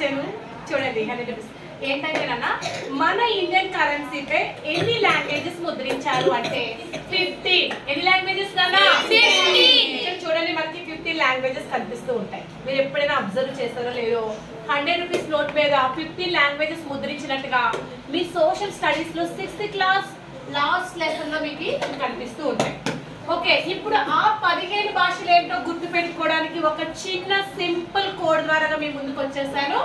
ఇచ్చాను చూడండి 100 రూపీస్. ఏంటంటేనన్నా మన ఇండియన్ కరెన్సీపై ఎన్ని లాంగ్వేజెస్ ముద్రించారు అంటే 15. ఎన్ని లాంగ్వేజెస్ కన్నా 15. చూడండి మనకి 15 లాంగ్వేజెస్ కనిపిస్తూ ఉంటాయి. మీరు ఎప్పుడైనా అబ్జర్వ్ చేస్తారో లేదో 100 రూపీస్ నోట్ మీద 15 లాంగ్వేజెస్ ముద్రించినట్టుగా మీ సోషల్ స్టడీస్ లో 6th క్లాస్ లాస్ట్ లెసన్ లో మీకు కనిపిస్తూ ఉంటాయి. ఓకే, ఇప్పుడు ఆ 15 భాషలు ఏంటో గుర్తు పెట్టుకోవడానికి ఒక చిన్న సింపుల్ కోడ్ ద్వారా మీ ముందుకు వచ్చేసాను.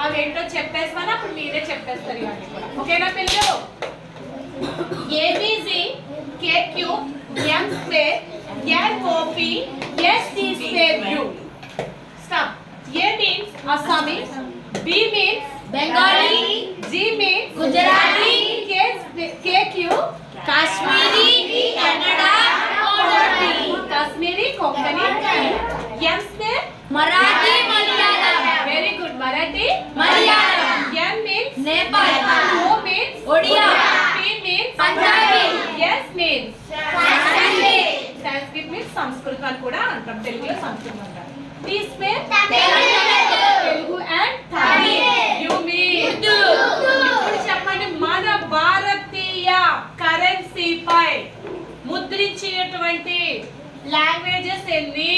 అవి ఏంటో చెప్పేస్తాను, అప్పుడు మీరే చెప్పేస్తారు ఇవన్నీ కూడా. ఓకేనా పిల్లలు? ABC KQ M square NOP ST square U. Stop. A means Assamese, B means Bengali, G means Gujarati, KQ Kashmiri, Kannada, Kashmiri, Konkani, M square Marathi, Malayalam. Very good. Marathi, Malayalam. N means Nepal, O means Odia, P means Punjabi, S means Sanskrit. Sanskrit means Samskritam అని కూడా అంటాం, తెలుగులో సంస్కృతం అంటారు. T square Telugu and Tamil. U means ఇప్పుడు చెప్పండి, మన భారతీయ కరెన్సీపై ముద్రించినటువంటి languages ఎన్ని?